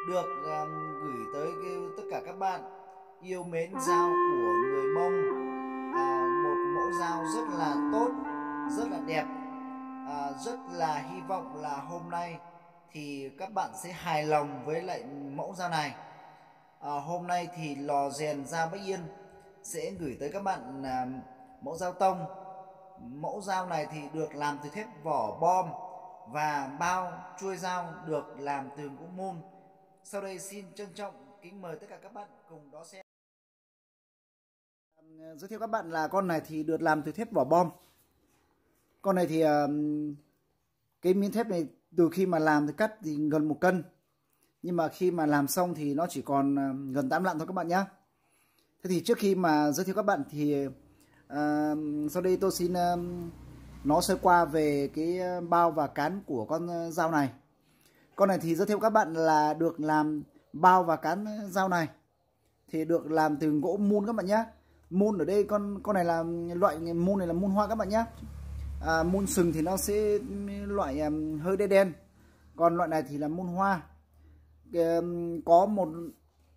được gửi tới tất cả các bạn yêu mến dao của người Mông. Một mẫu dao rất là tốt, rất là đẹp. Rất là hy vọng là hôm nay thì các bạn sẽ hài lòng với lại mẫu dao này. Hôm nay thì lò rèn dao Bắc Yên sẽ gửi tới các bạn mẫu dao tông. Mẫu dao này thì được làm từ thép vỏ bom và bao chuôi dao được làm từ gỗ mun. Sau đây xin trân trọng kính mời tất cả các bạn cùng đón xem. Giới thiệu các bạn là con này thì được làm từ thép vỏ bom. Con này thì cái miếng thép này từ khi mà làm thì cắt thì gần 1 cân, nhưng mà khi mà làm xong thì nó chỉ còn gần 8 lạng thôi các bạn nhé. Thế thì trước khi mà giới thiệu các bạn thì sau đây tôi xin nói sơ qua về cái bao và cán của con dao này. Con này thì giới thiệu các bạn là được làm bao và cán dao này thì được làm từ gỗ mun các bạn nhé. Mun ở đây con này là loại mun này là mun hoa các bạn nhé. Mun sừng thì nó sẽ loại hơi đen đen, còn loại này thì là mun hoa. Có một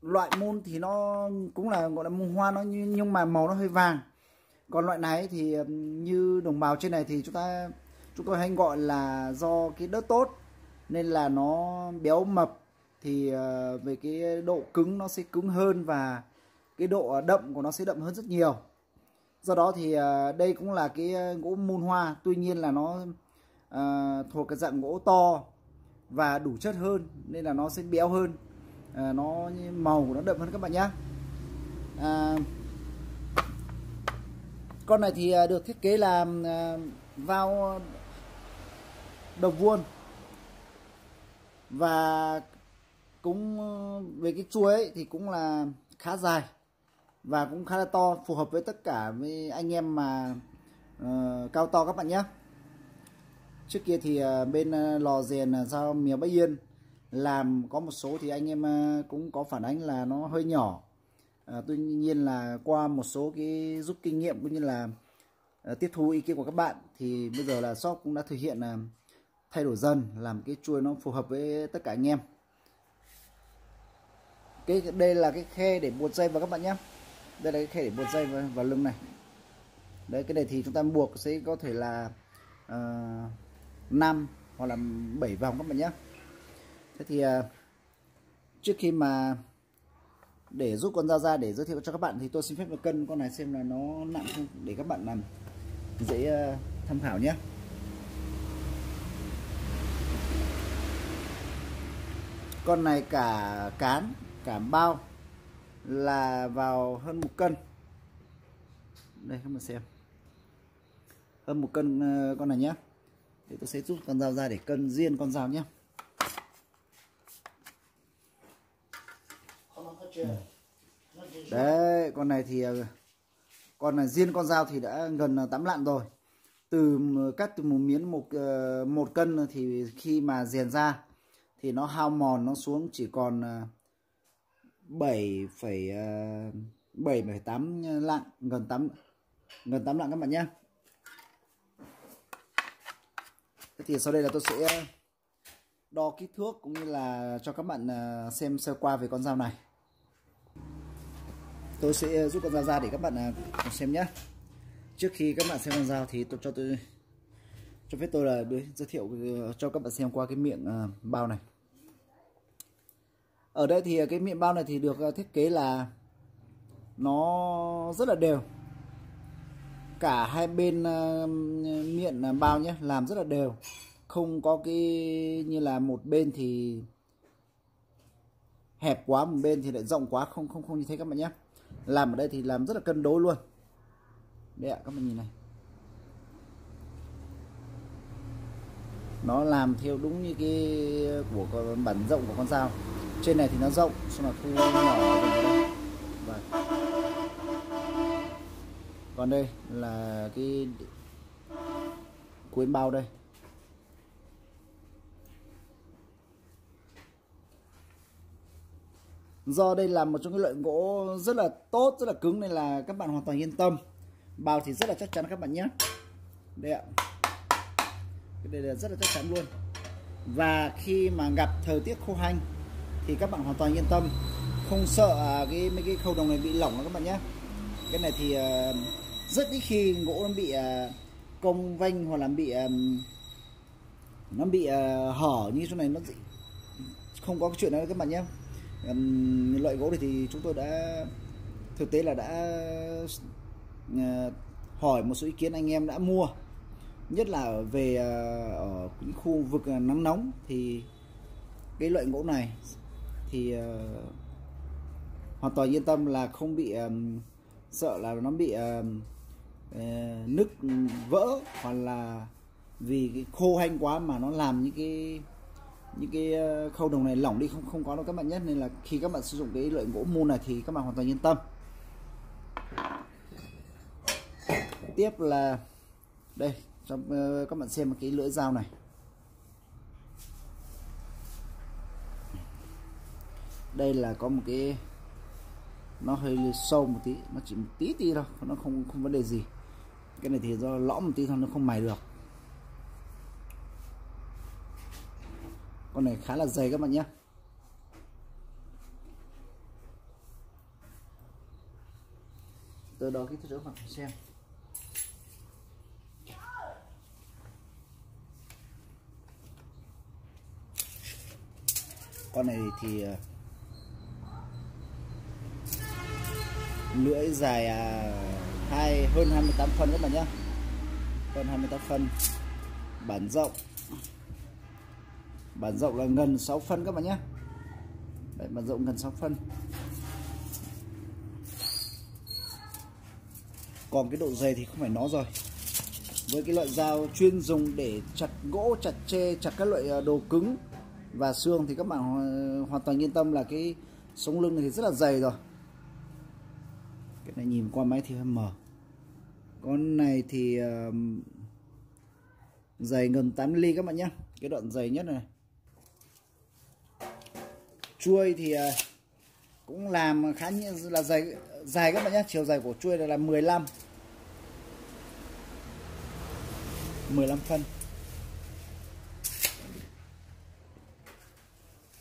loại mun thì nó cũng là gọi là mun hoa, nó nhưng mà màu nó hơi vàng. Còn loại này thì như đồng bào trên này thì chúng tôi hay gọi là do cái đất tốt nên là nó béo mập, thì về cái độ cứng nó sẽ cứng hơn và cái độ đậm của nó sẽ đậm hơn rất nhiều. Do đó thì đây cũng là cái gỗ mun hoa, tuy nhiên là nó thuộc cái dạng gỗ to và đủ chất hơn nên là nó sẽ béo hơn, nó màu của nó đậm hơn các bạn nhé. Con này thì được thiết kế là vào đầu vuông và cũng về cái chuôi ấy thì cũng là khá dài và cũng khá là to, phù hợp với tất cả với anh em mà cao to các bạn nhé. Trước kia thì bên lò rèn dao mèo Bắc Yên làm có một số thì anh em cũng có phản ánh là nó hơi nhỏ. Tuy nhiên là qua một số cái rút kinh nghiệm cũng như là tiếp thu ý kiến của các bạn thì bây giờ là shop cũng đã thực hiện thay đổi dần, làm cái chuôi nó phù hợp với tất cả anh em. Đây là cái khe để buộc dây vào các bạn nhé. Đây là cái khe để buộc dây vào lưng này. Đấy, cái này thì chúng ta buộc sẽ có thể là 5 hoặc là 7 vòng các bạn nhé. Thế thì trước khi mà để rút con dao ra để giới thiệu cho các bạn thì tôi xin phép được cân con này xem là nó nặng không để các bạn làm dễ tham khảo nhé. Con này cả cán cả bao là vào hơn 1 cân. Đây các bạn xem, hơn 1 cân con này nhé. Để tôi sẽ rút con dao ra để cân riêng con dao nhé. Đấy, con này thì riêng con dao thì đã gần 8 lạng rồi. Cắt từ một miếng 1 cân thì khi mà rèn ra thì nó hao mòn, nó xuống chỉ còn 7,8 lạng, gần 8 lạng các bạn nhé. Thế thì sau đây là tôi sẽ đo kích thước cũng như là cho các bạn xem sơ qua về con dao này. Tôi sẽ rút con dao ra để các bạn cùng xem nhé. Trước khi các bạn xem con dao thì cho phép tôi là giới thiệu cho các bạn xem qua cái miệng bao này. Ở đây thì cái miệng bao này thì được thiết kế là nó rất là đều. Cả hai bên miệng bao nhé, làm rất là đều. Không có cái như là một bên thì hẹp quá, một bên thì lại rộng quá, không như thế các bạn nhé. Làm ở đây thì làm rất là cân đối luôn. Đây ạ, các bạn nhìn này. Nó làm theo đúng như cái của bản rộng của con dao. Trên này thì nó rộng, xong là thu nhỏ ở đây. Và còn đây là cái cuối bao đây. Do đây là một trong cái loại gỗ rất là tốt, rất là cứng nên là các bạn hoàn toàn yên tâm. Bao thì rất là chắc chắn các bạn nhé. Đây ạ. Cái đây là rất là chắc chắn luôn. Và khi mà gặp thời tiết khô hanh thì các bạn hoàn toàn yên tâm, không sợ mấy cái khâu đồng này bị lỏng các bạn nhé. Cái này thì rất ít khi gỗ nó bị cong vênh hoặc là bị hở như chỗ này, nó không có cái chuyện đó các bạn nhé. Loại gỗ này thì chúng tôi đã thực tế là đã hỏi một số ý kiến anh em đã mua, nhất là về ở những khu vực nắng nóng, thì cái loại gỗ này thì hoàn toàn yên tâm là không bị sợ là nó bị nứt vỡ, hoặc là vì cái khô hanh quá mà nó làm những cái khâu đồng này lỏng đi, không có đâu các bạn nhé. Nên là khi các bạn sử dụng cái loại gỗ môn này thì các bạn hoàn toàn yên tâm. Tiếp là đây, cho các bạn xem cái lưỡi dao này. Đây là có một cái, nó hơi sâu một tí, nó chỉ một tí thôi, nó không vấn đề gì. Cái này thì do lõm một tí thôi, nó không mài được. Con này khá là dày các bạn nhé. Từ đó cái thứ đó bạn xem. Con này thì lưỡi dài hơn 28 phân các bạn nhé, hơn 28 phân. Bản rộng là gần 6 phân các bạn nhé. Đấy, bản rộng gần 6 phân. Còn cái độ dày thì không phải nói rồi. Với cái loại dao chuyên dùng để chặt gỗ, chặt tre, chặt các loại đồ cứng và xương thì các bạn hoàn toàn yên tâm là cái sống lưng này thì rất là dày rồi. Cái này nhìn qua máy thì hơi mờ. Con này thì dày gần 80 mm các bạn nhé. Cái đoạn dày nhất này. Chuôi thì cũng làm khá là dài các bạn nhé. Chiều dài của chuôi là 15 phân.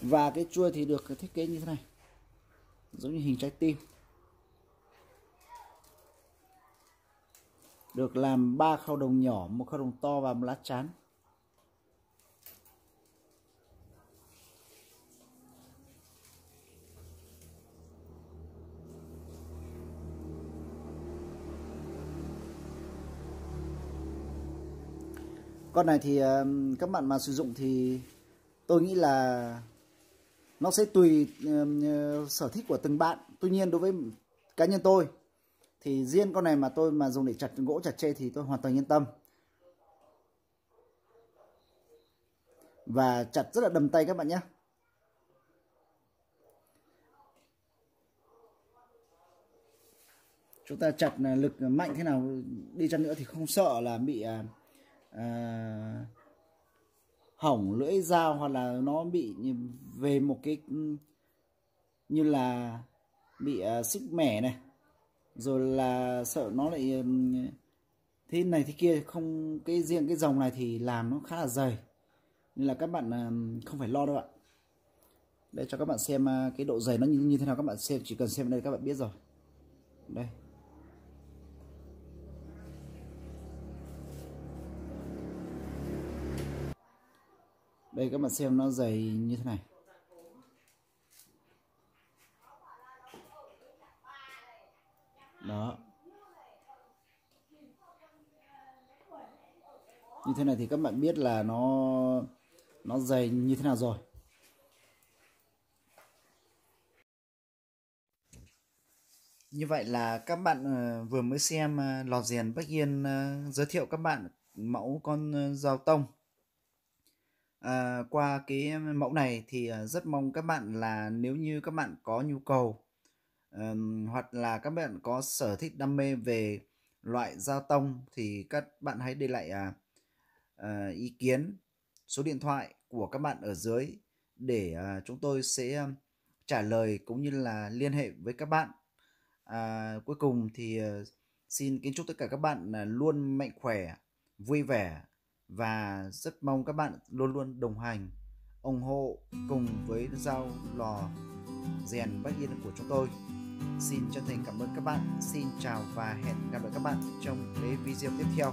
Và cái chuôi thì được thiết kế như thế này, giống như hình trái tim. Được làm 3 khâu đồng nhỏ, một khâu đồng to và một lá chắn. Con này thì các bạn mà sử dụng thì tôi nghĩ là nó sẽ tùy sở thích của từng bạn. Tuy nhiên đối với cá nhân tôi thì riêng con này mà tôi mà dùng để chặt gỗ, chặt tre thì tôi hoàn toàn yên tâm. Và chặt rất là đầm tay các bạn nhé. Chúng ta chặt lực mạnh thế nào đi chăng nữa thì không sợ là bị hỏng lưỡi dao, hoặc là nó bị về một cái như là bị xích mẻ này, rồi là sợ nó lại thế này thế kia. Không, cái riêng cái dòng này thì làm nó khá là dày nên là các bạn không phải lo đâu ạ. Đây cho các bạn xem cái độ dày nó như thế nào, các bạn xem, chỉ cần xem đây các bạn biết rồi. Đây, đây các bạn xem nó dày như thế này. Đó, như thế này thì các bạn biết là nó dày như thế nào rồi. Như vậy là các bạn vừa mới xem lò rèn Bách Yên giới thiệu các bạn mẫu con dao tông. Qua cái mẫu này thì rất mong các bạn là nếu như các bạn có nhu cầu hoặc là các bạn có sở thích đam mê về loại dao tông thì các bạn hãy để lại ý kiến, số điện thoại của các bạn ở dưới để chúng tôi sẽ trả lời cũng như là liên hệ với các bạn. Cuối cùng thì xin kính chúc tất cả các bạn luôn mạnh khỏe, vui vẻ và rất mong các bạn luôn luôn đồng hành ủng hộ cùng với dao lò rèn Bắc Yên của chúng tôi. Xin chân thành cảm ơn các bạn. Xin chào và hẹn gặp lại các bạn trong cái video tiếp theo.